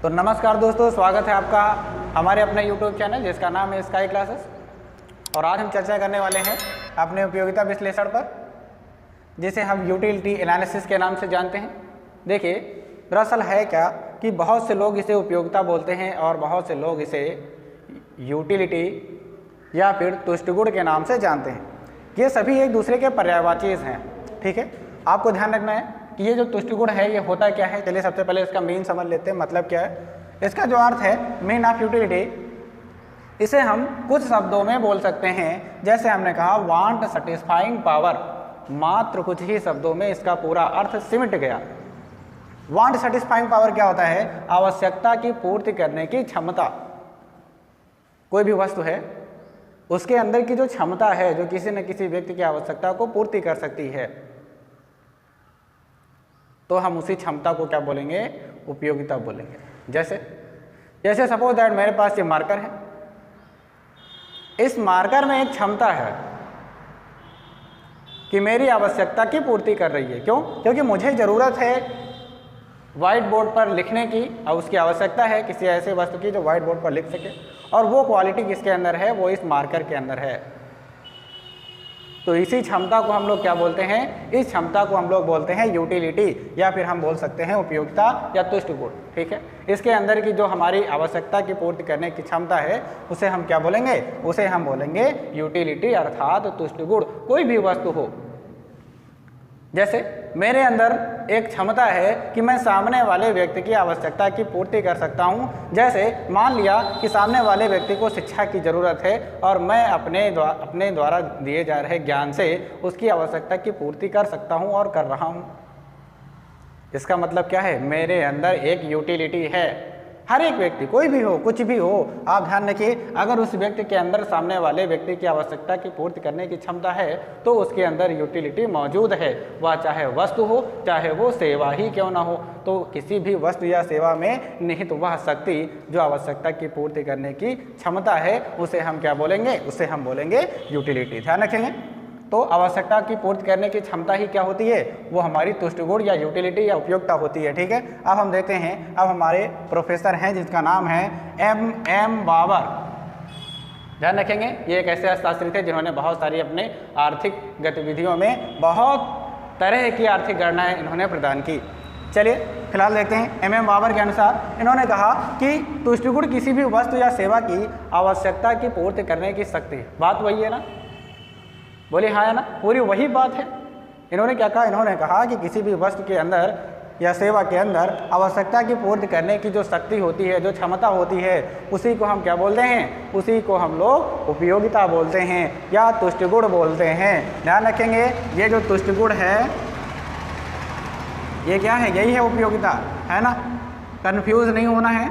तो नमस्कार दोस्तों, स्वागत है आपका हमारे अपने YouTube चैनल जिसका नाम है स्काई क्लासेस। और आज हम चर्चा करने वाले हैं अपने उपयोगिता विश्लेषण पर, जिसे हम यूटिलिटी एनालिसिस के नाम से जानते हैं। देखिए, दरअसल है क्या कि बहुत से लोग इसे उपयोगिता बोलते हैं और बहुत से लोग इसे यूटिलिटी या फिर तुष्टिगुण के नाम से जानते हैं। ये सभी एक दूसरे के पर्यायवाची हैं। ठीक है, आपको ध्यान रखना है कि ये जो तुष्टिगुण है ये होता क्या है। चलिए सबसे पहले इसका मीन समझ लेते हैं, मतलब क्या है। इसका जो अर्थ है मीन ऑफ यूटिलिटी, इसे हम कुछ शब्दों में बोल सकते हैं। जैसे हमने कहा वांट सेटिस्फाइंग पावर, मात्र कुछ ही शब्दों में इसका पूरा अर्थ सिमट गया। वांट सेटिस्फाइंग पावर क्या होता है? आवश्यकता की पूर्ति करने की क्षमता। कोई भी वस्तु है, उसके अंदर की जो क्षमता है जो किसी न किसी व्यक्ति की आवश्यकता को पूर्ति कर सकती है, तो हम उसी क्षमता को क्या बोलेंगे? उपयोगिता बोलेंगे। जैसे सपोज दैट मेरे पास ये मार्कर है, इस मार्कर में एक क्षमता है कि मेरी आवश्यकता की पूर्ति कर रही है। क्यों? क्योंकि मुझे ज़रूरत है व्हाइट बोर्ड पर लिखने की, और उसकी आवश्यकता है किसी ऐसे वस्तु की जो व्हाइट बोर्ड पर लिख सके, और वो क्वालिटी किसके अंदर है? वो इस मार्कर के अंदर है। तो इसी क्षमता को हम लोग क्या बोलते हैं? इस क्षमता को हम लोग बोलते हैं यूटिलिटी, या फिर हम बोल सकते हैं उपयोगिता या तुष्टिगुण। ठीक है, इसके अंदर की जो हमारी आवश्यकता की पूर्ति करने की क्षमता है उसे हम क्या बोलेंगे? उसे हम बोलेंगे यूटिलिटी अर्थात तुष्टिगुण। कोई भी वस्तु हो, जैसे मेरे अंदर एक क्षमता है कि मैं सामने वाले व्यक्ति की आवश्यकता की पूर्ति कर सकता हूं। जैसे मान लिया कि सामने वाले व्यक्ति को शिक्षा की ज़रूरत है और मैं अपने द्वारा दिए जा रहे ज्ञान से उसकी आवश्यकता की पूर्ति कर सकता हूं और कर रहा हूं। इसका मतलब क्या है? मेरे अंदर एक यूटिलिटी है। हर एक व्यक्ति, कोई भी हो, कुछ भी हो, आप ध्यान रखिए, अगर उस व्यक्ति के अंदर सामने वाले व्यक्ति की आवश्यकता की पूर्ति करने की क्षमता है तो उसके अंदर यूटिलिटी मौजूद है। वह चाहे वस्तु हो, चाहे वो सेवा ही क्यों ना हो। तो किसी भी वस्तु या सेवा में निहित वह शक्ति जो आवश्यकता की पूर्ति करने की क्षमता है उसे हम क्या बोलेंगे? उसे हम बोलेंगे यूटिलिटी। ध्यान रखेंगे। तो आवश्यकता की पूर्ति करने की क्षमता ही क्या होती है? वो हमारी तुष्टिगुण या यूटिलिटी या उपयोगिता होती है। ठीक है, अब हम देखते हैं, अब हमारे प्रोफेसर हैं जिसका नाम है एम बाबर। ध्यान रखेंगे, ये एक ऐसे अर्थशास्त्री थे जिन्होंने बहुत सारी अपने आर्थिक गतिविधियों में बहुत तरह की आर्थिक गणनाएं इन्होंने प्रदान की। चलिए फिलहाल देखते हैं। एम बाबर के अनुसार इन्होंने कहा कि तुष्टिगुण किसी भी वस्तु या सेवा की आवश्यकता की पूर्ति करने की शक्ति है। बात वही है ना? बोले हाँ है ना? पूरी वही बात है। इन्होंने क्या कहा? इन्होंने कहा कि किसी भी वस्तु के अंदर या सेवा के अंदर आवश्यकता की पूर्ति करने की जो शक्ति होती है, जो क्षमता होती है, उसी को हम क्या बोलते हैं? उसी को हम लोग उपयोगिता बोलते हैं या तुष्टिगुण बोलते हैं। ध्यान रखेंगे, ये जो तुष्टिगुण है ये क्या है? यही है उपयोगिता, है ना? कन्फ्यूज नहीं होना है।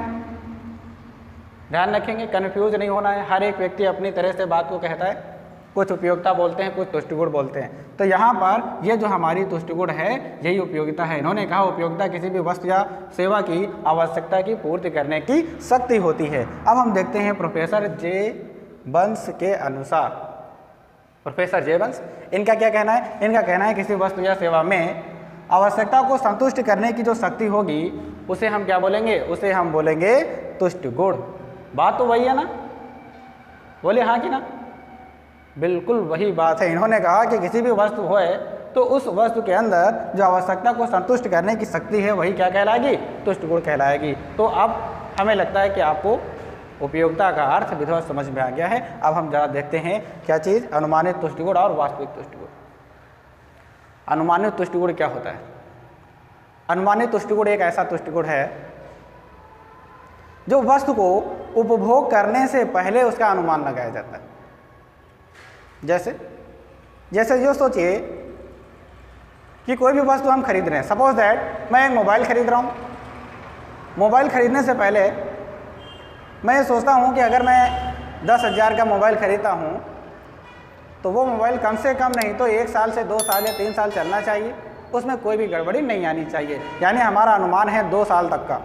ध्यान रखेंगे, कन्फ्यूज नहीं होना है। हर एक व्यक्ति अपनी तरह से बात को कहता है, कुछ उपयोगिता बोलते हैं, कुछ तुष्टिगुण बोलते हैं। तो यहाँ पर ये जो हमारी तुष्टिगुण है यही उपयोगिता है। इन्होंने कहा उपयोगिता किसी भी वस्तु या सेवा की आवश्यकता की पूर्ति करने की शक्ति होती है। अब हम देखते हैं प्रोफेसर जे बंस के अनुसार। प्रोफेसर जे बंस, इनका क्या कहना है? इनका कहना है किसी वस्तु या सेवा में आवश्यकता को संतुष्ट करने की जो शक्ति होगी उसे हम क्या बोलेंगे? उसे हम बोलेंगे तुष्टिगुण। बात तो वही है ना? बोले हाँ कि ना? बिल्कुल वही बात है। इन्होंने कहा कि किसी भी वस्तु होए तो उस वस्तु के अंदर जो आवश्यकता को संतुष्ट करने की शक्ति है वही क्या कहलाएगी? तुष्टिगुण कहलाएगी। तो अब हमें लगता है कि आपको उपयोगिता का अर्थ विधिवत समझ में आ गया है। अब हम जरा देखते हैं क्या चीज़? अनुमानित तुष्टिगुण और वास्तविक तुष्टिगुण। अनुमानित तुष्टिगुण क्या होता है? अनुमानित तुष्टिगुण एक ऐसा तुष्टिगुण है जो वस्तु को उपभोग करने से पहले उसका अनुमान लगाया जाता है। जैसे जो सोचिए कि कोई भी वस्तु हम खरीद रहे हैं। सपोज दैट मैं एक मोबाइल खरीद रहा हूँ। मोबाइल खरीदने से पहले मैं ये सोचता हूँ कि अगर मैं 10,000 का मोबाइल खरीदता हूँ तो वो मोबाइल कम से कम नहीं तो 1 साल से 2 साल या 3 साल चलना चाहिए, उसमें कोई भी गड़बड़ी नहीं आनी चाहिए। यानी हमारा अनुमान है 2 साल तक का।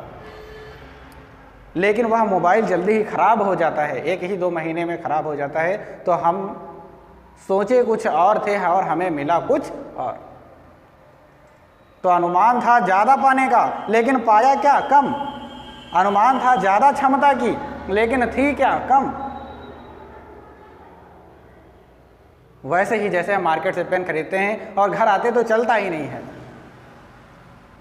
लेकिन वह मोबाइल जल्दी ही ख़राब हो जाता है, 1 ही 2 महीने में ख़राब हो जाता है। तो हम सोचे कुछ और थे और हमें मिला कुछ और। तो अनुमान था ज़्यादा पाने का, लेकिन पाया क्या? कम। अनुमान था ज़्यादा क्षमता की, लेकिन थी क्या, कम। वैसे ही जैसे हम मार्केट से पेन खरीदते हैं और घर आते तो चलता ही नहीं है,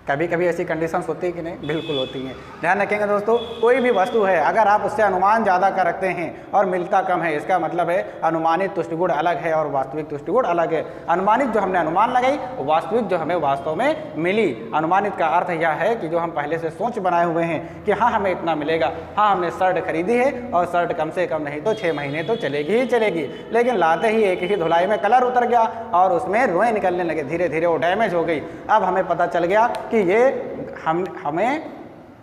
कभी कभी ऐसी कंडीशंस होती है कि नहीं, बिल्कुल होती हैं। ध्यान रखेंगे दोस्तों, कोई भी वस्तु है अगर आप उससे अनुमान ज़्यादा का रखते हैं और मिलता कम है, इसका मतलब है अनुमानित तुष्टिगुण अलग है और वास्तविक तुष्टिगुण अलग है। अनुमानित जो हमने अनुमान लगाई, वास्तविक जो हमें वास्तव में मिली। अनुमानित का अर्थ यह है कि जो हम पहले से सोच बनाए हुए हैं कि हाँ हमें इतना मिलेगा, हाँ हमने शर्ट खरीदी है और शर्ट कम से कम नहीं तो 6 महीने तो चलेगी ही चलेगी, लेकिन लाते ही एक ही धुलाई में कलर उतर गया और उसमें रोएं निकलने लगे, धीरे धीरे वो डैमेज हो गई। अब हमें पता चल गया कि ये हमें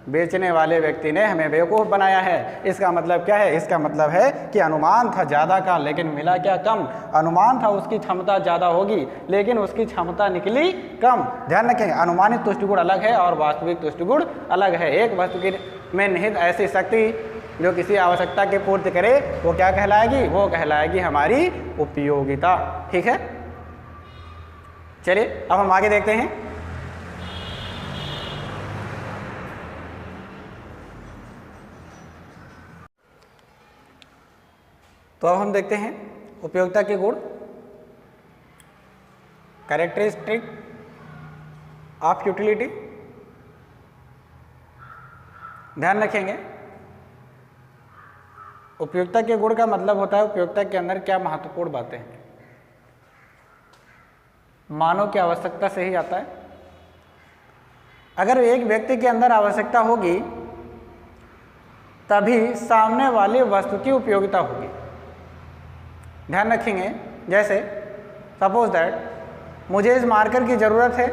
बेचने वाले व्यक्ति ने हमें बेवकूफ़ बनाया है। इसका मतलब क्या है, इसका मतलब है कि अनुमान था ज़्यादा का लेकिन मिला क्या, कम। अनुमान था उसकी क्षमता ज़्यादा होगी लेकिन उसकी क्षमता निकली कम। ध्यान रखें, अनुमानित तुष्टिगुण अलग है और वास्तविक तुष्टिगुण अलग है। एक वस्तु की में निहित ऐसी शक्ति जो किसी आवश्यकता की पूर्ति करे वो क्या कहलाएगी, वो कहलाएगी हमारी उपयोगिता। ठीक है, चलिए अब हम आगे देखते हैं। तो अब हम देखते हैं उपयोगिता के गुण, कैरेक्टरिस्टिक ऑफ यूटिलिटी। ध्यान रखेंगे, उपयोगिता के गुण का मतलब होता है उपयोगिता के अंदर क्या महत्वपूर्ण बातें हैं। मानव की आवश्यकता से ही आता है। अगर एक व्यक्ति के अंदर आवश्यकता होगी तभी सामने वाली वस्तु की उपयोगिता होगी। ध्यान रखेंगे, जैसे सपोज दैट मुझे इस मार्कर की ज़रूरत है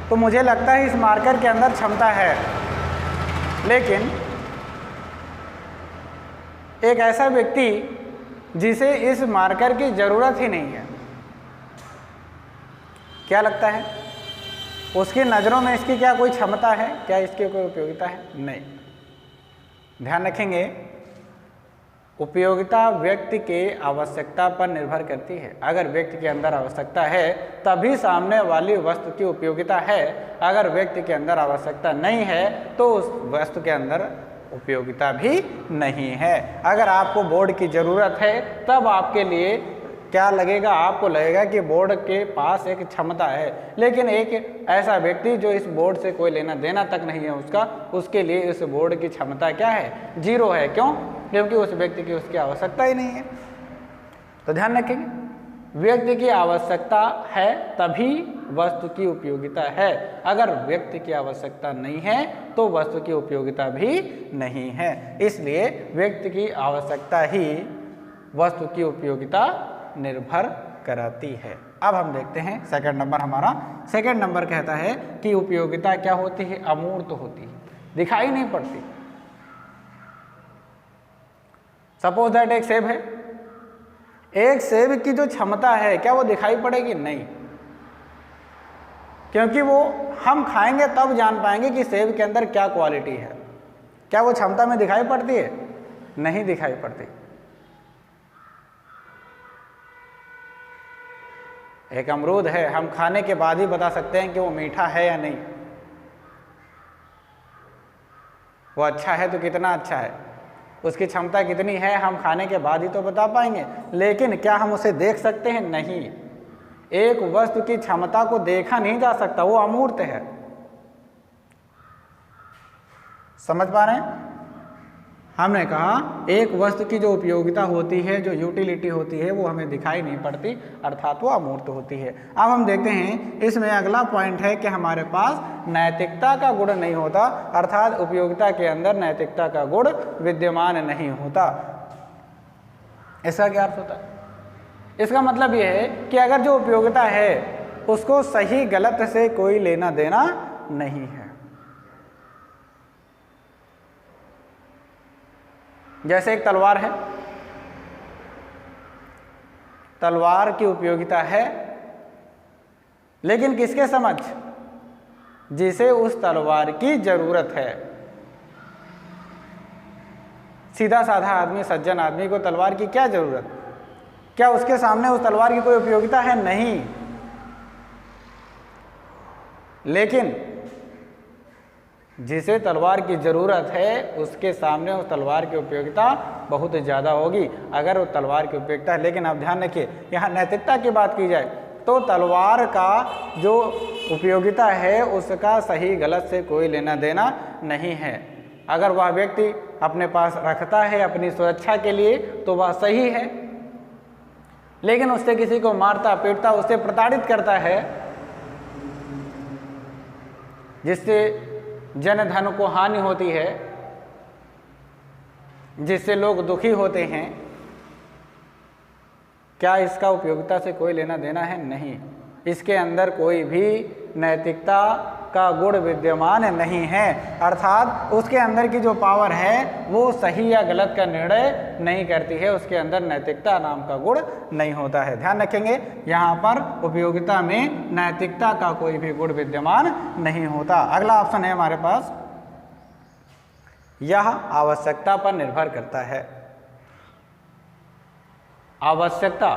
तो मुझे लगता है इस मार्कर के अंदर क्षमता है, लेकिन एक ऐसा व्यक्ति जिसे इस मार्कर की ज़रूरत ही नहीं है, क्या लगता है उसकी नज़रों में इसकी क्या कोई क्षमता है, क्या इसकी कोई उपयोगिता है? नहीं। ध्यान रखेंगे, उपयोगिता व्यक्ति के आवश्यकता पर निर्भर करती है। अगर व्यक्ति के अंदर आवश्यकता है तभी सामने वाली वस्तु की उपयोगिता है, अगर व्यक्ति के अंदर आवश्यकता नहीं है तो उस वस्तु के अंदर उपयोगिता भी नहीं है। अगर आपको बोर्ड की ज़रूरत है तब आपके लिए क्या लगेगा, आपको लगेगा कि बोर्ड के पास एक क्षमता है, लेकिन एक ऐसा व्यक्ति जो इस बोर्ड से कोई लेना देना तक नहीं है उसका, उसके लिए इस बोर्ड की क्षमता क्या है, 0 है। क्यों? क्योंकि उस व्यक्ति की उसकी आवश्यकता ही नहीं है। तो ध्यान रखेंगे, व्यक्ति की आवश्यकता है तभी वस्तु की उपयोगिता है। अगर व्यक्ति की आवश्यकता नहीं है तो वस्तु की उपयोगिता भी नहीं है। इसलिए व्यक्ति की आवश्यकता ही वस्तु की उपयोगिता निर्भर कराती है। अब हम देखते हैं सेकंड नंबर हमारा। सेकंड नंबर कहता है कि उपयोगिता क्या होती है, अमूर्त होती है, दिखाई नहीं पड़ती। सपोज दैट एक सेब है, एक सेब की जो क्षमता है क्या वो दिखाई पड़ेगी? नहीं, क्योंकि वो हम खाएंगे तब जान पाएंगे कि सेब के अंदर क्या क्वालिटी है। क्या वो क्षमता में दिखाई पड़ती है? नहीं दिखाई पड़ती। एक अमरूद है, हम खाने के बाद ही बता सकते हैं कि वो मीठा है या नहीं, वो अच्छा है तो कितना अच्छा है, उसकी क्षमता कितनी है, हम खाने के बाद ही तो बता पाएंगे। लेकिन क्या हम उसे देख सकते हैं? नहीं। एक वस्तु की क्षमता को देखा नहीं जा सकता, वो अमूर्त है। समझ पा रहे हैं? हमने कहा एक वस्तु की जो उपयोगिता होती है, जो यूटिलिटी होती है, वो हमें दिखाई नहीं पड़ती, अर्थात वो अमूर्त होती है। अब हम देखते हैं इसमें अगला पॉइंट है कि हमारे पास नैतिकता का गुण नहीं होता, अर्थात उपयोगिता के अंदर नैतिकता का गुण विद्यमान नहीं होता। इसका क्या अर्थ होता है? इसका मतलब यह है कि अगर जो उपयोगिता है उसको सही गलत से कोई लेना देना नहीं है। जैसे एक तलवार है, तलवार की उपयोगिता है लेकिन किसके समझ? जिसे उस तलवार की जरूरत है। सीधा साधा आदमी, सज्जन आदमी को तलवार की क्या जरूरत? क्या उसके सामने उस तलवार की कोई उपयोगिता है? नहीं। लेकिन जिसे तलवार की ज़रूरत है उसके सामने उस तलवार की उपयोगिता बहुत ज़्यादा होगी अगर वो तलवार की उपयोगिता है। लेकिन आप ध्यान रखिए, यहाँ नैतिकता की बात की जाए तो तलवार का जो उपयोगिता है उसका सही गलत से कोई लेना देना नहीं है। अगर वह व्यक्ति अपने पास रखता है अपनी सुरक्षा के लिए तो वह सही है, लेकिन उससे किसी को मारता पीटता उससे प्रताड़ित करता है जिससे जन धन को हानि होती है, जिससे लोग दुखी होते हैं, क्या इसका उपयोगिता से कोई लेना देना है? नहीं। इसके अंदर कोई भी नैतिकता का गुण विद्यमान नहीं है, अर्थात उसके अंदर की जो पावर है वो सही या गलत का निर्णय नहीं करती है, उसके अंदर नैतिकता नाम का गुण नहीं होता है। ध्यान रखेंगे, यहाँ पर उपयोगिता में नैतिकता का कोई भी गुण विद्यमान नहीं होता। अगला ऑप्शन है हमारे पास, यह आवश्यकता पर निर्भर करता है। आवश्यकता,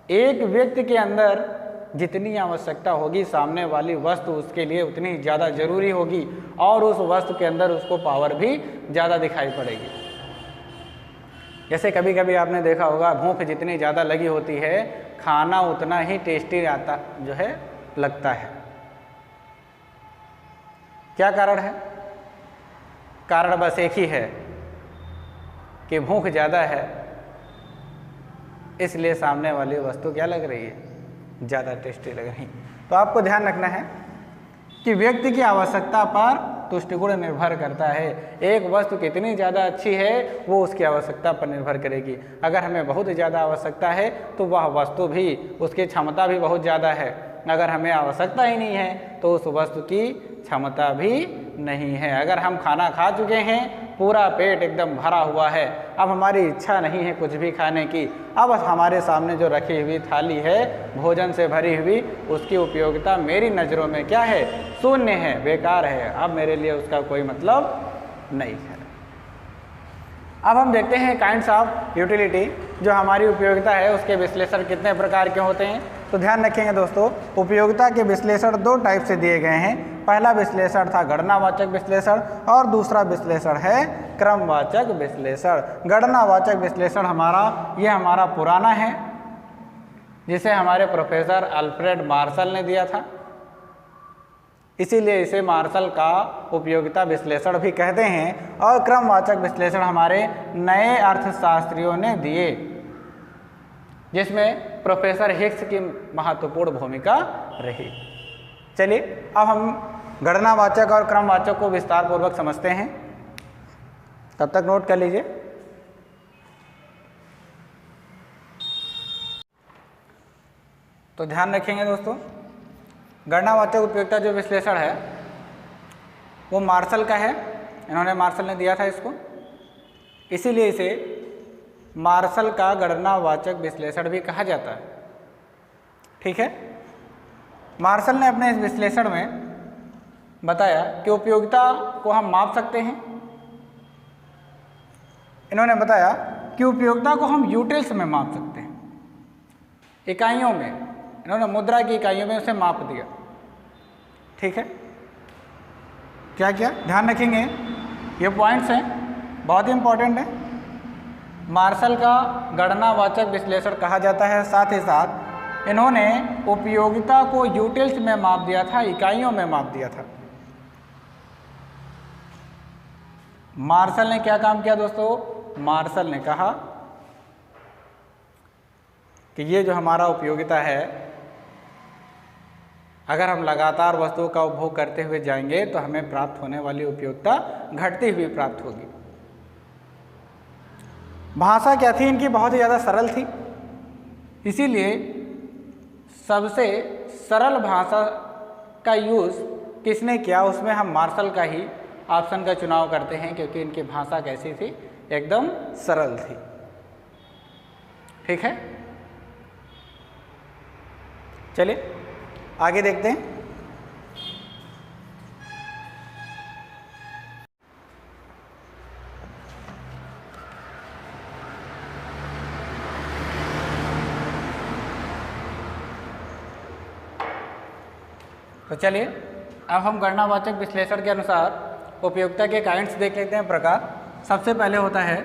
एक व्यक्ति के अंदर जितनी आवश्यकता होगी सामने वाली वस्तु उसके लिए उतनी ज़्यादा जरूरी होगी और उस वस्तु के अंदर उसको पावर भी ज़्यादा दिखाई पड़ेगी। जैसे कभी कभी आपने देखा होगा, भूख जितनी ज़्यादा लगी होती है खाना उतना ही टेस्टी आता जो है लगता है। क्या कारण है? कारण बस एक ही है कि भूख ज़्यादा है, इसलिए सामने वाली वस्तु क्या लग रही है? ज़्यादा टेस्टी लग रही। तो आपको ध्यान रखना है कि व्यक्ति की आवश्यकता पर तुष्टिगुण निर्भर करता है। एक वस्तु कितनी ज़्यादा अच्छी है वो उसकी आवश्यकता पर निर्भर करेगी। अगर हमें बहुत ज़्यादा आवश्यकता है तो वह वस्तु भी, उसकी क्षमता भी बहुत ज़्यादा है। अगर हमें आवश्यकता ही नहीं है तो उस वस्तु की क्षमता भी नहीं है। अगर हम खाना खा चुके हैं, पूरा पेट एकदम भरा हुआ है, अब हमारी इच्छा नहीं है कुछ भी खाने की, अब हमारे सामने जो रखी हुई थाली है भोजन से भरी हुई, उसकी उपयोगिता मेरी नज़रों में क्या है? शून्य है, बेकार है। अब मेरे लिए उसका कोई मतलब नहीं है। अब हम देखते हैं काइंड्स ऑफ यूटिलिटी, जो हमारी उपयोगिता है उसके विश्लेषण कितने प्रकार के होते हैं। तो ध्यान रखेंगे दोस्तों, उपयोगिता के विश्लेषण दो टाइप से दिए गए हैं। पहला विश्लेषण था गणनावाचक विश्लेषण और दूसरा विश्लेषण है क्रमवाचक विश्लेषण। गणनावाचक विश्लेषण हमारा पुराना है, जिसे हमारे प्रोफेसर अल्फ्रेड मार्शल ने दिया था, इसीलिए इसे मार्शल का उपयोगिता विश्लेषण भी कहते हैं। और क्रमवाचक विश्लेषण हमारे नए अर्थशास्त्रियों ने दिए, जिसमें प्रोफेसर हिग्स की महत्वपूर्ण भूमिका रही। चलिए अब हम गणनावाचक और क्रमवाचक को विस्तार पूर्वक समझते हैं, तब तक नोट कर लीजिए। तो ध्यान रखेंगे दोस्तों, गणनावाचक उपयोगिता जो विश्लेषण है वो मार्शल का है, मार्शल ने दिया था इसको, इसीलिए इसे मार्शल का गणनावाचक विश्लेषण भी कहा जाता है। ठीक है, मार्शल ने अपने इस विश्लेषण में बताया कि उपयोगिता को हम माप सकते हैं। इन्होंने बताया कि उपयोगिता को हम यूटिल्स में माप सकते हैं, इकाइयों में। इन्होंने मुद्रा की इकाइयों में उसे माप दिया। ठीक है, क्या क्या ध्यान रखेंगे, ये पॉइंट्स हैं, बहुत ही इंपॉर्टेंट है। मार्शल का गणनावाचक विश्लेषण कहा जाता है, साथ ही साथ इन्होंने उपयोगिता को यूटिल्स में माप दिया था, इकाइयों में माप दिया था। मार्शल ने क्या काम किया दोस्तों? मार्शल ने कहा कि ये जो हमारा उपयोगिता है, अगर हम लगातार वस्तुओं का उपभोग करते हुए जाएंगे तो हमें प्राप्त होने वाली उपयोगिता घटती हुई प्राप्त होगी। भाषा क्या थी इनकी? बहुत ही ज़्यादा सरल थी, इसीलिए सबसे सरल भाषा का यूज़ किसने किया, उसमें हम मार्शल का ही ऑप्शन का चुनाव करते हैं, क्योंकि इनकी भाषा कैसी थी? एकदम सरल थी। ठीक है, चलिए आगे देखते हैं। तो चलिए अब हम गणनावाचक विश्लेषण के अनुसार उपयोगिता के काइंड्स देख लेते हैं, प्रकार। सबसे पहले होता है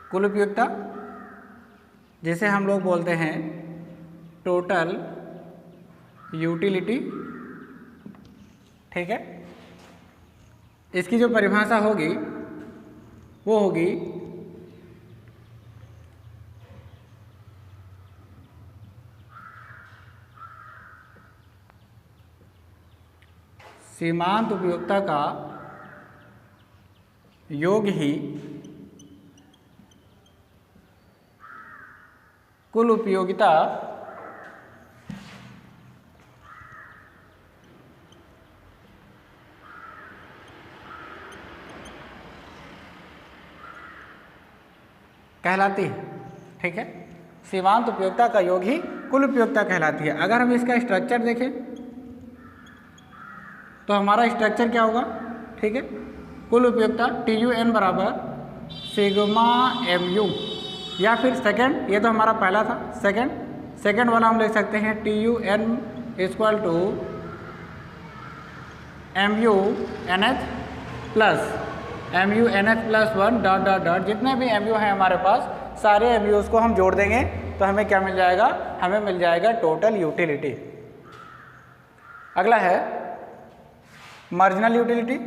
कुल उपयोगिता, जिसे हम लोग बोलते हैं टोटल यूटिलिटी। ठीक है, इसकी जो परिभाषा होगी वो होगी सीमांत उपयोगिता का योग ही कुल उपयोगिता कहलाती है। ठीक है, सीमांत उपयोगिता का योग ही कुल उपयोगिता कहलाती है। अगर हम इसका स्ट्रक्चर देखें तो हमारा स्ट्रक्चर क्या होगा? ठीक है, कुल उपयोगिता TUN बराबर सिग्मा MU, या फिर सेकंड, ये तो हमारा पहला था, सेकंड वाला हम लिख सकते हैं TUN equal to MU NH plus MU NH plus 1 dot dot dot, जितने भी MU हैं हमारे पास सारे MUs को हम जोड़ देंगे तो हमें क्या मिल जाएगा? हमें मिल जाएगा टोटल यूटिलिटी। अगला है मार्जिनल यूटिलिटी।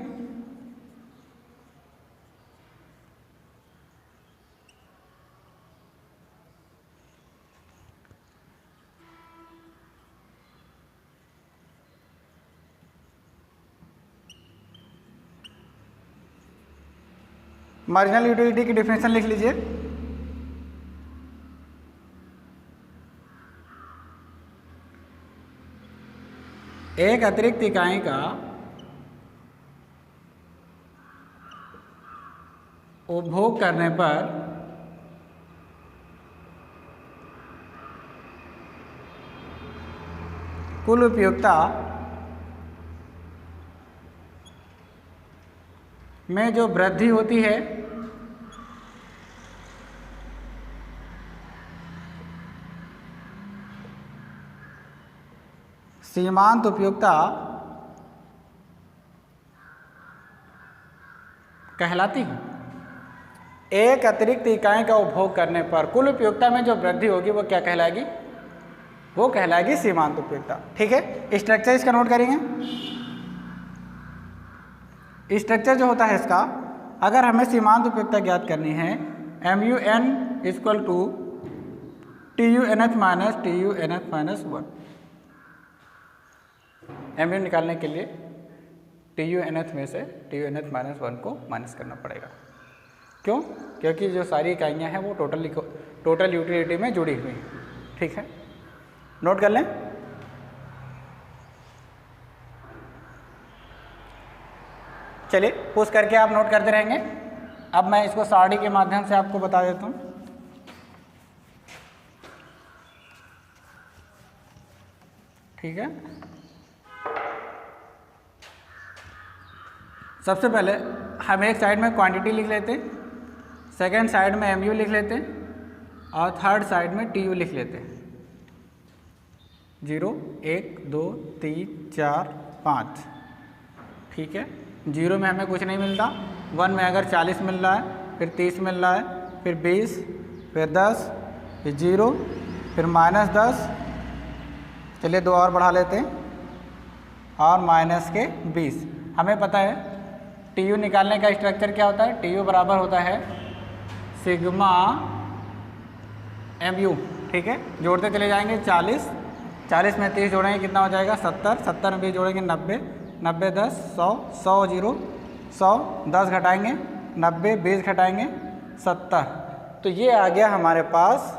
मार्जिनल यूटिलिटी की डेफिनेशन लिख लीजिए। एक अतिरिक्त इकाई का उपभोग करने पर कुल उपयोगिता में जो वृद्धि होती है सीमांत उपयोगिता कहलाती है। एक अतिरिक्त इकाई का उपभोग करने पर कुल उपयोगिता में जो वृद्धि होगी वो क्या कहलाएगी? वो कहलाएगी सीमांत उपयोगिता। ठीक है, स्ट्रक्चर इसका नोट करेंगे। स्ट्रक्चर जो होता है इसका, अगर हमें सीमांत उपयोगिता ज्ञात करनी है MUN equal to TUNH minus TUNH minus 1। MU निकालने के लिए TUNH में से TUNH माइनस 1 को माइनस करना पड़ेगा। क्यों? क्योंकि जो सारी इकाइयाँ हैं वो टोटल यूटिलिटी में जुड़ी हुई हैं। ठीक है, नोट कर लें। चलिए पुश करके आप नोट करते रहेंगे। अब मैं इसको सारणी के माध्यम से आपको बता देता हूँ। ठीक है, सबसे पहले हम एक साइड में क्वांटिटी लिख लेते हैं, सेकेंड साइड में MU लिख लेते हैं और थर्ड साइड में TU लिख लेते हैं। 0 1 2 3 4 5। ठीक है, 0 में हमें कुछ नहीं मिलता, 1 में अगर 40 मिल रहा है, फिर 30 मिल रहा है, फिर 20, फिर 10, फिर 0, फिर माइनस 10। चलिए 2 और बढ़ा लेते हैं, और माइनस के 20। हमें पता है TU निकालने का स्ट्रक्चर क्या होता है? TU बराबर होता है सिग्मा MU। ठीक है, जोड़ते चले जाएंगे। 40 में 30 जोड़ेंगे कितना हो जाएगा? 70, 70 में 20 जोड़ेंगे 90, 90 10 100, 100 0 100, 10 घटाएंगे 90, 20 घटाएंगे 70। तो ये आ गया हमारे पास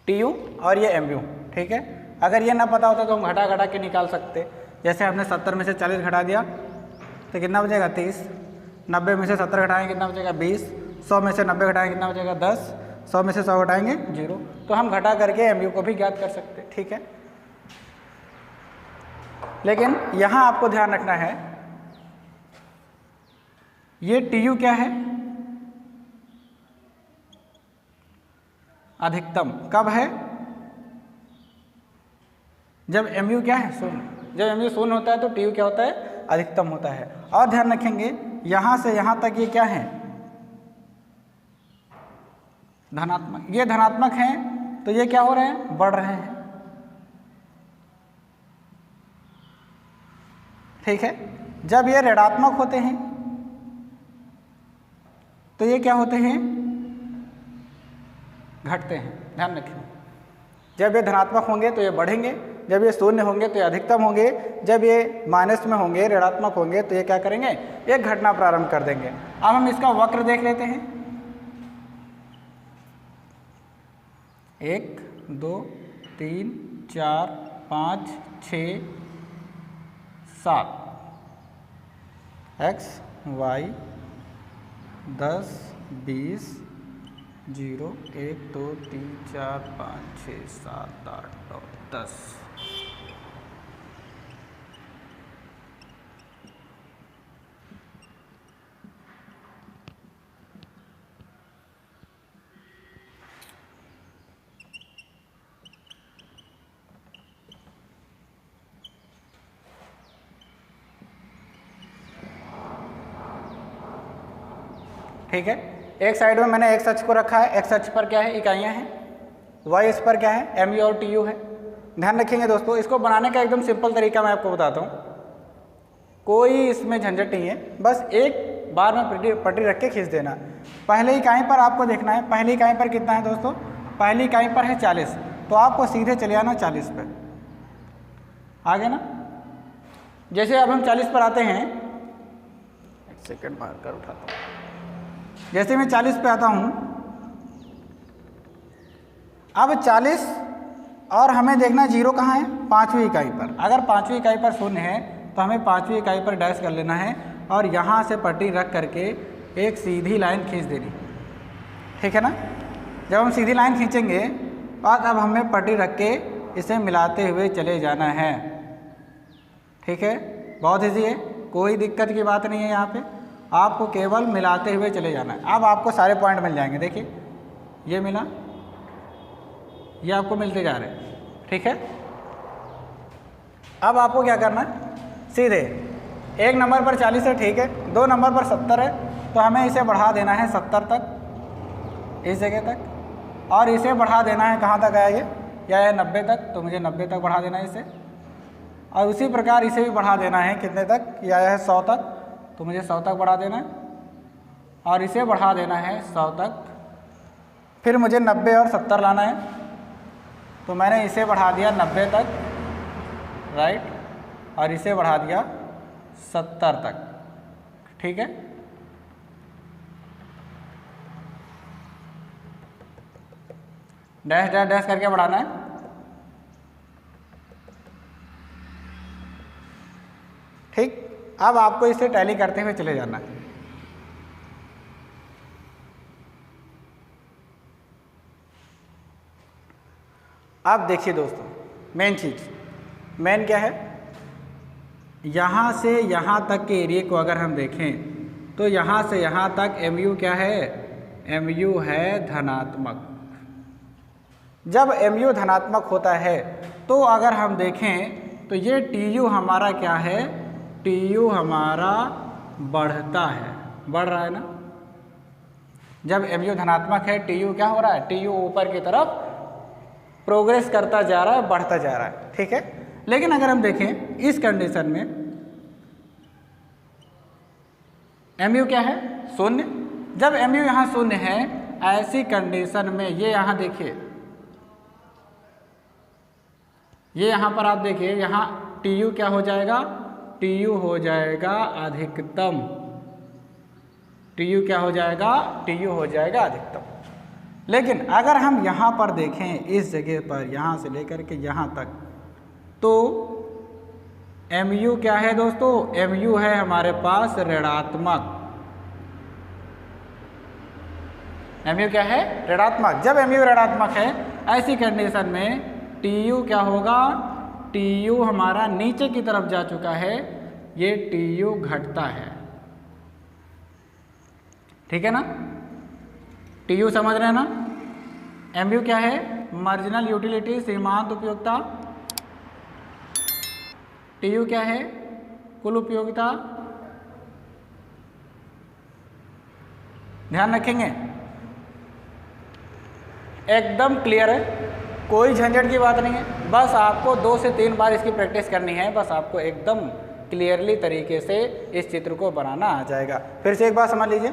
TU और ये MU। ठीक है, अगर ये ना पता होता तो हम घटा घटा के निकाल सकते। जैसे हमने 70 में से 40 घटा दिया तो कितना बचेगा? 30। 90 में से 70 घटाएंगे कितना बचेगा? 20। 100 में से 90 घटाएंगे कितना बचेगा? 10। 100 में से 100 घटाएंगे 0। तो हम घटा करके MU को भी ज्ञात कर सकते। ठीक है, लेकिन यहाँ आपको ध्यान रखना है, ये TU क्या है? अधिकतम। कब है? जब mu क्या है, शून्य। जब mu शून्य होता है तो tu क्या होता है, अधिकतम होता है। और ध्यान रखेंगे यहाँ से यहाँ तक ये क्या है, धनात्मक। ये धनात्मक हैं तो ये क्या हो रहे हैं, बढ़ रहे हैं। ठीक है। जब ये ऋणात्मक होते हैं तो ये क्या होते हैं, घटते हैं। ध्यान रखें, जब ये धनात्मक होंगे तो ये बढ़ेंगे, जब ये शून्य होंगे तो ये अधिकतम होंगे, जब ये माइनस में होंगे, ऋणात्मक होंगे तो ये क्या करेंगे, ये घटना प्रारंभ कर देंगे। अब हम इसका वक्र देख लेते हैं। 1 2 3 4 5 6 7 x y 10 20 0 1 2 3 4 5 6 7 8 9 10। ठीक है। एक साइड में मैंने एक्स अक्ष को रखा है, एक्स अक्ष पर क्या है, इकाइयाँ हैं, वाई अक्ष पर क्या है, एम यू और टी यू है। ध्यान रखेंगे दोस्तों, इसको बनाने का एकदम सिंपल तरीका मैं आपको बताता हूँ, कोई इसमें झंझट नहीं है, बस एक बार में पटरी रख के खींच देना। पहले इकाई पर आपको देखना है, पहली इकाई पर कितना है दोस्तों, पहली इकाई पर है 40, तो आपको सीधे चले आना 40 पर, आगे ना। जैसे अब हम 40 पर आते हैं, एक सेकंड बाहर कर उठाता हूँ। जैसे मैं 40 पे आता हूँ, अब 40 और हमें देखना जीरो कहाँ है, पाँचवीं इकाई पर। अगर पाँचवीं इकाई पर शून्य है तो हमें पाँचवीं इकाई पर डैश कर लेना है और यहाँ से पट्टी रख करके एक सीधी लाइन खींच देनी। ठीक है ना। जब हम सीधी लाइन खींचेंगे और अब हमें पट्टी रख के इसे मिलाते हुए चले जाना है। ठीक है, बहुत ईजी है, कोई दिक्कत की बात नहीं है। यहाँ पे आपको केवल मिलाते हुए चले जाना है। अब आपको सारे पॉइंट मिल जाएंगे। देखिए ये मिला, ये आपको मिलते जा रहे हैं। ठीक है, अब आपको क्या करना है, सीधे एक नंबर पर 40 है, ठीक है, 2 नंबर पर 70 है, तो हमें इसे बढ़ा देना है 70 तक, इस जगह तक, और इसे बढ़ा देना है कहाँ तक आया ये, या है 90 तक, तो मुझे 90 तक बढ़ा देना है इसे। और उसी प्रकार इसे भी बढ़ा देना है कितने तक, या है 100 तक, तो मुझे 100 तक बढ़ा देना है, और इसे बढ़ा देना है 100 तक। फिर मुझे 90 और 70 लाना है, तो मैंने इसे बढ़ा दिया 90 तक, राइट, और इसे बढ़ा दिया 70 तक। ठीक है, डैश डैश डैश करके बढ़ाना है। ठीक, अब आपको इसे टैली करते हुए चले जाना है। अब देखिए दोस्तों, मेन चीज, मेन क्या है, यहाँ से यहाँ तक के एरिया को अगर हम देखें तो यहाँ से यहाँ तक mu क्या है, mu है धनात्मक। जब mu धनात्मक होता है तो अगर हम देखें तो ये tu हमारा क्या है, tu हमारा बढ़ता है, बढ़ रहा है ना। जब mu धनात्मक है, tu क्या हो रहा है, tu ऊपर की तरफ प्रोग्रेस करता जा रहा है, बढ़ता जा रहा है। ठीक है, लेकिन अगर हम देखें इस कंडीशन में mu क्या है, शून्य। जब mu यहाँ शून्य है, ऐसी कंडीशन में ये यहाँ देखिए, ये यहाँ पर आप देखिए, यहाँ tu क्या हो जाएगा, tu हो जाएगा अधिकतम, tu क्या हो जाएगा, tu हो जाएगा अधिकतम। लेकिन अगर हम यहाँ पर देखें, इस जगह पर यहाँ से लेकर के यहाँ तक, तो mu क्या है दोस्तों, mu है हमारे पास ऋणात्मक। mu क्या है, ऋणात्मक। जब mu ऋणात्मक है, ऐसी कंडीशन में tu क्या होगा, tu हमारा नीचे की तरफ जा चुका है, ये tu घटता है। ठीक है ना, tu समझ रहे हैं ना। mu क्या है, मार्जिनल यूटिलिटी, सीमांत उपयोगिता। TU क्या है? कुल उपयोगिता। ध्यान रखेंगे, एकदम क्लियर है, कोई झंझट की बात नहीं है। बस आपको 2 से 3 बार इसकी प्रैक्टिस करनी है, बस आपको एकदम क्लियरली तरीके से इस चित्र को बनाना आ जाएगा। फिर से एक बात समझ लीजिए,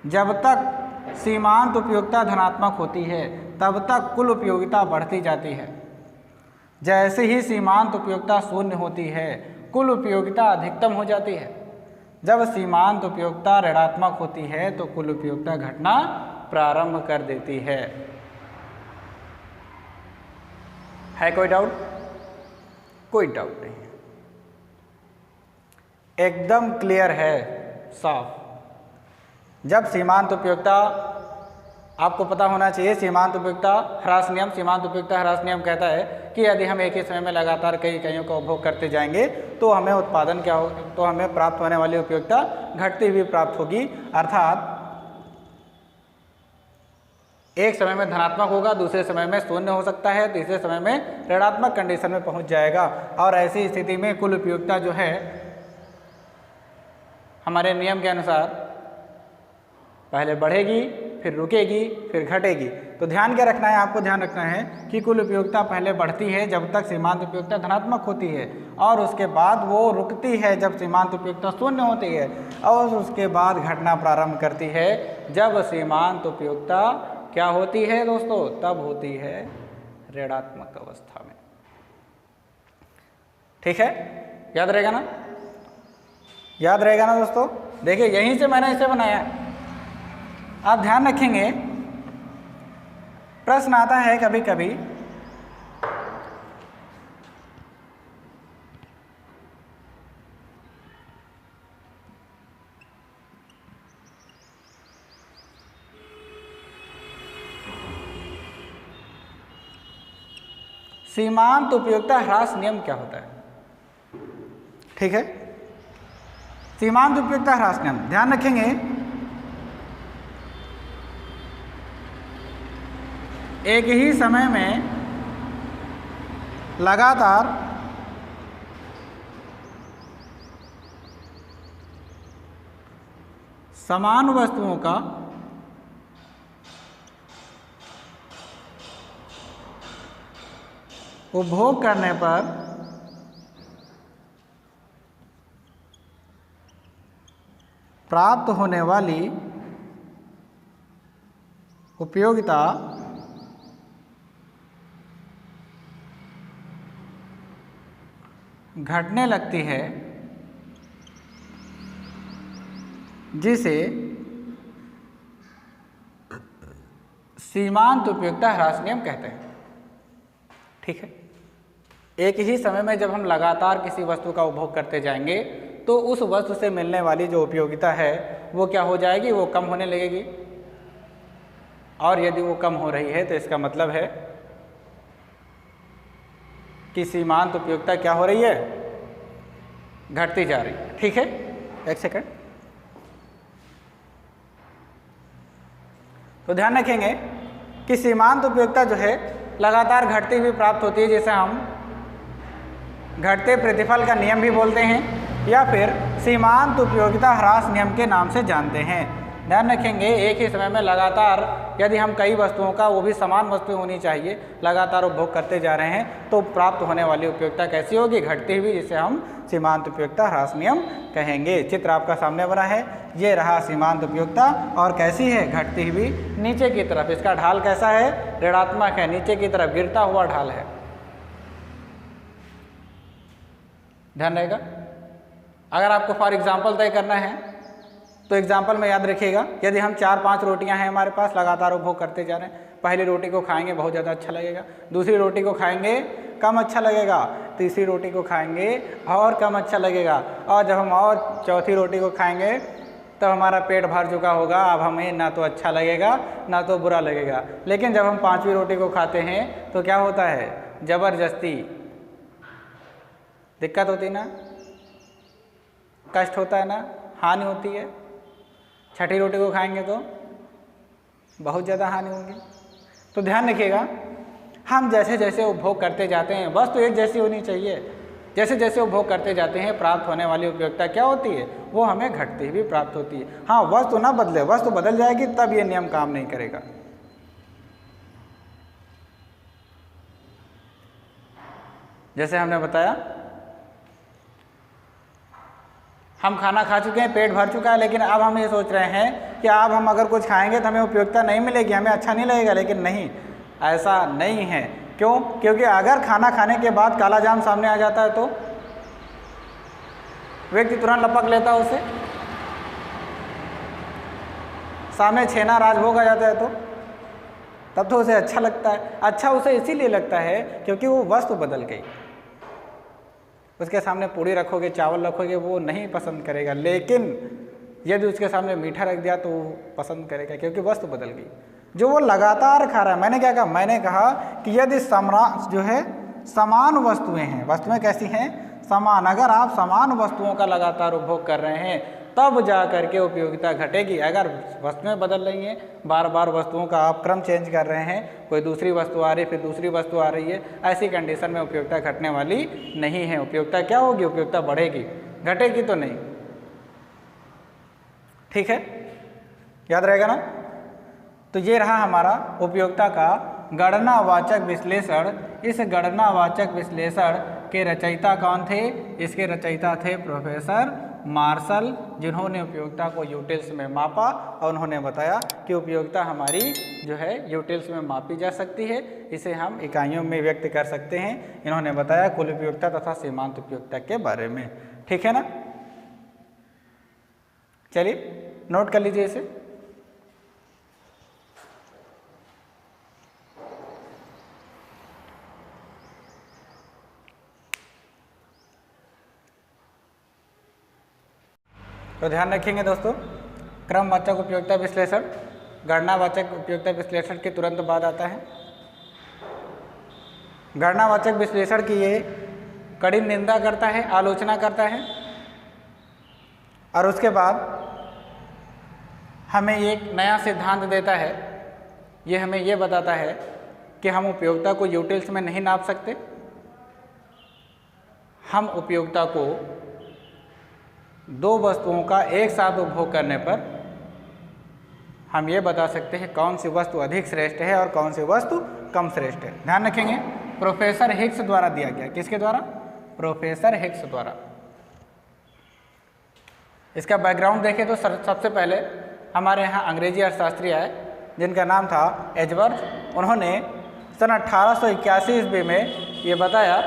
जब तक सीमांत उपयोगिता धनात्मक होती है तब तक कुल उपयोगिता बढ़ती जाती है। जैसे ही सीमांत उपयोगिता शून्य होती है कुल उपयोगिता अधिकतम हो जाती है। जब सीमांत उपयोगिता ऋणात्मक होती है तो कुल उपयोगिता घटना प्रारंभ कर देती है कोई डाउट? कोई डाउट नहीं है, एकदम क्लियर है, साफ। जब सीमांत उपयोगिता, आपको पता होना चाहिए सीमांत उपयोगिता ह्रास नियम, सीमांत उपयोगिता ह्रास नियम कहता है कि यदि हम एक ही समय में लगातार कई इकाइयों का उपभोग करते जाएंगे तो हमें उत्पादन क्या हो, तो हमें प्राप्त होने वाली उपयोगिता घटती हुई प्राप्त होगी। अर्थात एक समय में धनात्मक होगा, दूसरे समय में शून्य हो सकता है, तीसरे समय में ऋणात्मक कंडीशन में पहुंच जाएगा। और ऐसी स्थिति में कुल उपयोगिता जो है हमारे नियम के अनुसार पहले बढ़ेगी, फिर रुकेगी, फिर घटेगी। तो ध्यान क्या रखना है, आपको ध्यान रखना है कि कुल उपयोगिता पहले बढ़ती है जब तक सीमांत उपयोगिता धनात्मक होती है, और उसके बाद वो रुकती है जब सीमांत उपयोगिता शून्य होती है, और उसके बाद घटना प्रारंभ करती है जब सीमांत उपयोगिता क्या होती है दोस्तों? तब होती है ऋणात्मक अवस्था में। ठीक है, याद रहेगा ना? याद रहेगा ना दोस्तों? देखिए यहीं से मैंने इसे बनाया। आप ध्यान रखेंगे, प्रश्न आता है कभी कभी सीमांत उपयोगिता ह्रास नियम क्या होता है? ठीक है, सीमांत उपयोगिता ह्रास नियम ध्यान रखेंगे, एक ही समय में लगातार समान वस्तुओं का उपभोग करने पर प्राप्त होने वाली उपयोगिता घटने लगती है, जिसे सीमांत उपयोगिता ह्रास नियम कहते हैं। ठीक है, एक ही समय में जब हम लगातार किसी वस्तु का उपभोग करते जाएंगे तो उस वस्तु से मिलने वाली जो उपयोगिता है वो क्या हो जाएगी? वो कम होने लगेगी। और यदि वो कम हो रही है तो इसका मतलब है कि सीमांत उपयोगिता क्या हो रही है? घटती जा रही है। ठीक है, एक सेकंड, तो ध्यान रखेंगे कि सीमांत उपयोगिता जो है लगातार घटती हुई प्राप्त होती है, जिसे हम घटते प्रतिफल का नियम भी बोलते हैं या फिर सीमांत उपयोगिता ह्रास नियम के नाम से जानते हैं। ध्यान रखेंगे, एक ही समय में लगातार यदि हम कई वस्तुओं का, वो भी समान वस्तुएं होनी चाहिए, लगातार उपभोग करते जा रहे हैं तो प्राप्त होने वाली उपयोगिता कैसी होगी? घटती हुई, जिसे हम सीमांत उपयोगिता ह्रास नियम कहेंगे। चित्र आपका सामने बना है, ये रहा सीमांत उपयोगिता, और कैसी है? घटती हुई नीचे की तरफ। इसका ढाल कैसा है? ऋणात्मक है, नीचे की तरफ गिरता हुआ ढाल है। ध्यान रहेगा। अगर आपको फॉर एग्जाम्पल तय करना है तो एग्जाम्पल में याद रखिएगा, यदि हम 4-5 रोटियां हैं हमारे पास, लगातार उपभोग करते जा रहे हैं, पहली रोटी को खाएंगे बहुत ज़्यादा अच्छा लगेगा, दूसरी रोटी को खाएंगे कम अच्छा लगेगा, तीसरी रोटी को खाएंगे और कम अच्छा लगेगा, और जब हम और चौथी रोटी को खाएंगे तो हमारा पेट भर चुका होगा, अब हमें ना तो अच्छा लगेगा ना तो बुरा लगेगा। लेकिन जब हम 5वीं रोटी को खाते हैं तो क्या होता है? ज़बरदस्ती दिक्कत होती ना, कष्ट होता है ना, हानि होती है। छठी रोटी को खाएंगे तो बहुत ज़्यादा हानि होगी। तो ध्यान रखिएगा, हम जैसे जैसे उपभोग करते जाते हैं, वस्तु एक जैसी होनी चाहिए, जैसे जैसे उपभोग करते जाते हैं प्राप्त होने वाली उपयोगिता क्या होती है, वो हमें घटती हुई प्राप्त होती है। हाँ, वस्तु ना बदले, वस्तु बदल जाएगी तब ये नियम काम नहीं करेगा। जैसे हमने बताया, हम खाना खा चुके हैं, पेट भर चुका है, लेकिन अब हम ये सोच रहे हैं कि अब हम अगर कुछ खाएंगे तो हमें उपयोगिता नहीं मिलेगी, हमें अच्छा नहीं लगेगा। लेकिन नहीं, ऐसा नहीं है। क्यों? क्योंकि अगर खाना खाने के बाद काला जाम सामने आ जाता है तो व्यक्ति तुरंत लपक लेता है उसे। सामने छेना राजभोग आ जाता है तो तब तो उसे अच्छा लगता है। अच्छा उसे इसीलिए लगता है क्योंकि वो वस्तु बदल गई। उसके सामने पूड़ी रखोगे, चावल रखोगे, वो नहीं पसंद करेगा। लेकिन यदि उसके सामने मीठा रख दिया तो वो पसंद करेगा, क्योंकि वस्तु बदल गई। जो वो लगातार खा रहा है, मैंने क्या कहा, मैंने कहा कि यदि समान वस्तुएं हैं, वस्तुएं कैसी हैं, समान, अगर आप समान वस्तुओं का लगातार उपभोग कर रहे हैं तब जा करके उपयोगिता घटेगी। अगर वस्तुएं बदल रही हैं, बार बार वस्तुओं का आप क्रम चेंज कर रहे हैं, कोई दूसरी वस्तु आ रही है, फिर दूसरी वस्तु आ रही है, ऐसी कंडीशन में उपयोगिता घटने वाली नहीं है। उपयोगिता क्या होगी? उपयोगिता बढ़ेगी, घटेगी तो नहीं। ठीक है, याद रहेगा ना? तो ये रहा हमारा उपयोगिता का गणनावाचक विश्लेषण। इस गणनावाचक विश्लेषण के रचयिता कौन थे? इसके रचयिता थे प्रोफेसर मार्शल, जिन्होंने उपयोगिता को यूटिल्स में मापा और उन्होंने बताया कि उपयोगिता हमारी जो है यूटिल्स में मापी जा सकती है, इसे हम इकाइयों में व्यक्त कर सकते हैं। इन्होंने बताया कुल उपयोगिता तथा सीमांत उपयोगिता के बारे में। ठीक है ना? चलिए नोट कर लीजिए इसे। तो ध्यान रखेंगे दोस्तों, क्रमवाचक उपयोगिता विश्लेषण गणनावाचक उपयोगिता विश्लेषण के तुरंत बाद आता है। गणनावाचक विश्लेषण की ये कड़ी निंदा करता है, आलोचना करता है, और उसके बाद हमें एक नया सिद्धांत देता है। ये हमें ये बताता है कि हम उपयोगिता को यूटिल्स में नहीं नाप सकते। हम उपयोगिता को दो वस्तुओं का एक साथ उपभोग करने पर हम ये बता सकते हैं कौन सी वस्तु अधिक श्रेष्ठ है और कौन सी वस्तु कम श्रेष्ठ है। ध्यान रखेंगे, प्रोफेसर हिग्स द्वारा दिया गया। किसके द्वारा? प्रोफेसर हिग्स द्वारा। इसका बैकग्राउंड देखें तो सबसे पहले हमारे यहाँ अंग्रेजी अर्थशास्त्री आए जिनका नाम था एजवर्थ। उन्होंने सन 1881 ईस्वी में ये बताया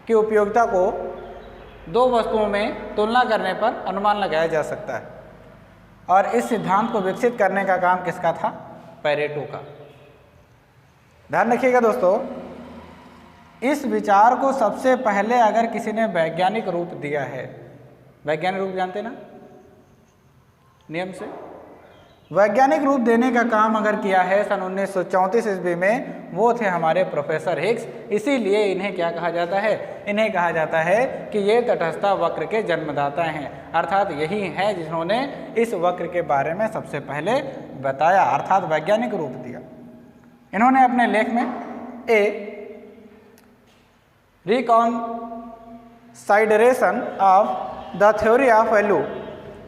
कि उपयोगिता को दो वस्तुओं में तुलना करने पर अनुमान लगाया जा सकता है, और इस सिद्धांत को विकसित करने का काम किसका था? पैरेटो का। ध्यान रखिएगा दोस्तों, इस विचार को सबसे पहले अगर किसी ने वैज्ञानिक रूप दिया है, वैज्ञानिक रूप जानते ना नियम से, वैज्ञानिक रूप देने का काम अगर किया है सन 1934 ईस्वी में, वो थे हमारे प्रोफेसर हिग्स। इसीलिए इन्हें क्या कहा जाता है? इन्हें कहा जाता है कि ये तटस्थता वक्र के जन्मदाता हैं, अर्थात यही हैं जिन्होंने इस वक्र के बारे में सबसे पहले बताया, अर्थात वैज्ञानिक रूप दिया। इन्होंने अपने लेख में a reconsideration of the theory of value,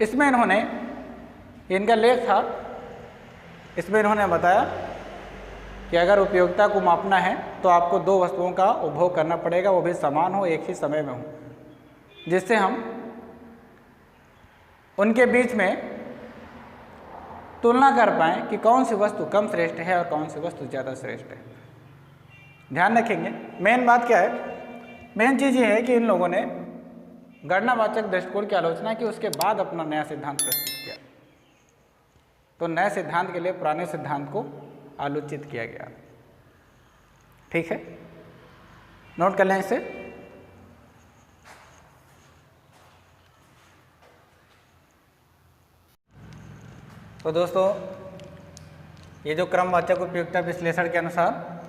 इसमें इन्होंने, इनका लेख था, इसमें इन्होंने बताया कि अगर उपयोगिता को मापना है तो आपको दो वस्तुओं का उपभोग करना पड़ेगा, वो भी समान हो, एक ही समय में हो, जिससे हम उनके बीच में तुलना कर पाएँ कि कौन सी वस्तु कम श्रेष्ठ है और कौन सी वस्तु ज़्यादा श्रेष्ठ है। ध्यान रखेंगे, मेन बात क्या है? मेन चीज़ ये है कि इन लोगों ने गणनावाचक दृष्टिकोण की आलोचना की, उसके बाद अपना नया सिद्धांत प्रस्तुत किया। तो नए सिद्धांत के लिए पुराने सिद्धांत को आलोचित किया गया। ठीक है, नोट कर लें इसे। तो दोस्तों, ये जो क्रमवाचक उपयोगिता विश्लेषण के अनुसार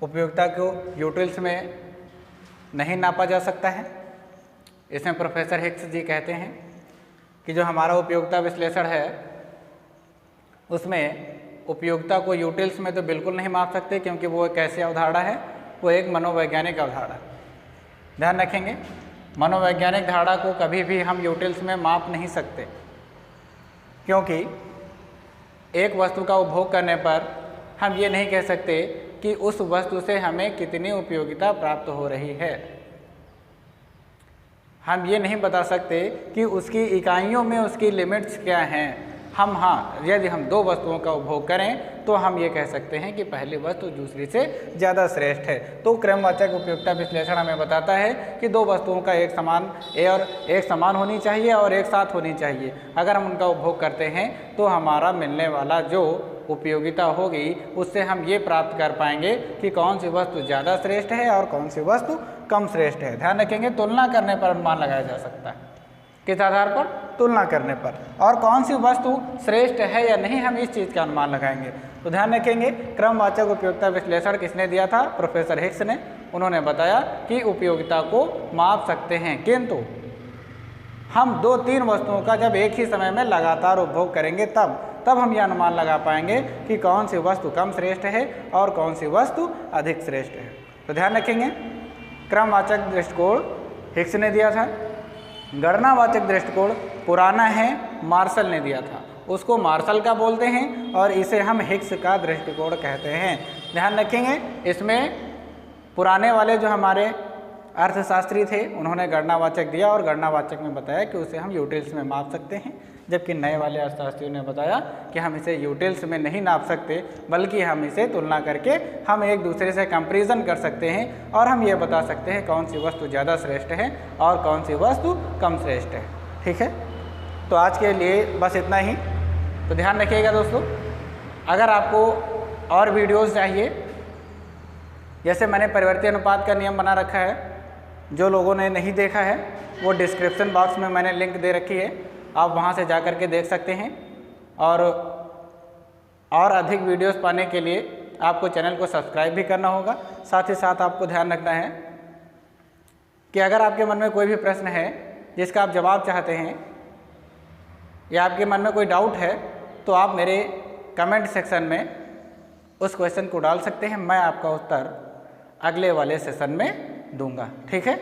उपयोगिता को यूटिल्स में नहीं नापा जा सकता है, इसमें प्रोफेसर हिग्स जी कहते हैं कि जो हमारा उपयोगिता विश्लेषण है उसमें उपयोगिता को यूटिल्स में तो बिल्कुल नहीं माप सकते, क्योंकि वो एक ऐसी अवधारणा है वो एक मनोवैज्ञानिक अवधारणा। ध्यान रखेंगे, मनोवैज्ञानिक धारणा को कभी भी हम यूटिल्स में माप नहीं सकते, क्योंकि एक वस्तु का उपभोग करने पर हम ये नहीं कह सकते कि उस वस्तु से हमें कितनी उपयोगिता प्राप्त हो रही है। हम ये नहीं बता सकते कि उसकी इकाइयों में उसकी लिमिट्स क्या हैं। यदि हम दो वस्तुओं का उपभोग करें तो हम ये कह सकते हैं कि पहली वस्तु दूसरी से ज़्यादा श्रेष्ठ है। तो क्रमवाचक उपयोगिता विश्लेषण हमें बताता है कि दो वस्तुओं का एक समान होनी चाहिए और एक साथ होनी चाहिए। अगर हम उनका उपभोग करते हैं तो हमारा मिलने वाला जो उपयोगिता होगी उससे हम ये प्राप्त कर पाएंगे कि कौन सी वस्तु ज़्यादा श्रेष्ठ है और कौन सी वस्तु कम श्रेष्ठ है। ध्यान रखेंगे, तुलना करने पर अनुमान लगाया जा सकता है। किस आधार पर? तुलना करने पर। और कौन सी वस्तु श्रेष्ठ है या नहीं, हम इस चीज़ का अनुमान लगाएंगे। तो ध्यान रखेंगे, क्रमवाचक उपयोगिता विश्लेषण किसने दिया था? प्रोफेसर हिग्स ने। उन्होंने बताया कि उपयोगिता को माप सकते हैं, किंतु हम 2-3 वस्तुओं का जब एक ही समय में लगातार उपभोग करेंगे तब हम यह अनुमान लगा पाएंगे कि कौन सी वस्तु कम श्रेष्ठ है और कौन सी वस्तु अधिक श्रेष्ठ है। तो ध्यान रखेंगे, क्रमवाचक दृष्टिकोण हिग्स ने दिया था, गणनावाचक दृष्टिकोण पुराना है, मार्शल ने दिया था। उसको मार्शल का बोलते हैं और इसे हम हिग्स का दृष्टिकोण कहते हैं। ध्यान रखेंगे, इसमें पुराने वाले जो हमारे अर्थशास्त्री थे उन्होंने गणनावाचक दिया और गणनावाचक में बताया कि उसे हम यूटिल्स में माप सकते हैं, जबकि नए वाले अर्थशास्त्रियों ने बताया कि हम इसे यूटिल्स में नहीं नाप सकते, बल्कि हम इसे तुलना करके हम एक दूसरे से कंपैरिजन कर सकते हैं और हम ये बता सकते हैं कौन सी वस्तु ज़्यादा श्रेष्ठ है और कौन सी वस्तु कम श्रेष्ठ है। ठीक है, तो आज के लिए बस इतना ही। तो ध्यान रखिएगा दोस्तों, अगर आपको और वीडियोज़ चाहिए, जैसे मैंने परिवर्ती अनुपात का नियम बना रखा है, जो लोगों ने नहीं देखा है वो डिस्क्रिप्शन बॉक्स में मैंने लिंक दे रखी है, आप वहां से जा कर के देख सकते हैं। और अधिक वीडियोस पाने के लिए आपको चैनल को सब्सक्राइब भी करना होगा। साथ ही साथ आपको ध्यान रखना है कि अगर आपके मन में कोई भी प्रश्न है जिसका आप जवाब चाहते हैं या आपके मन में कोई डाउट है तो आप मेरे कमेंट सेक्शन में उस क्वेश्चन को डाल सकते हैं, मैं आपका उत्तर अगले वाले सेशन में दूंगा। ठीक है,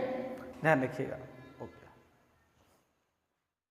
ध्यान रखिएगा।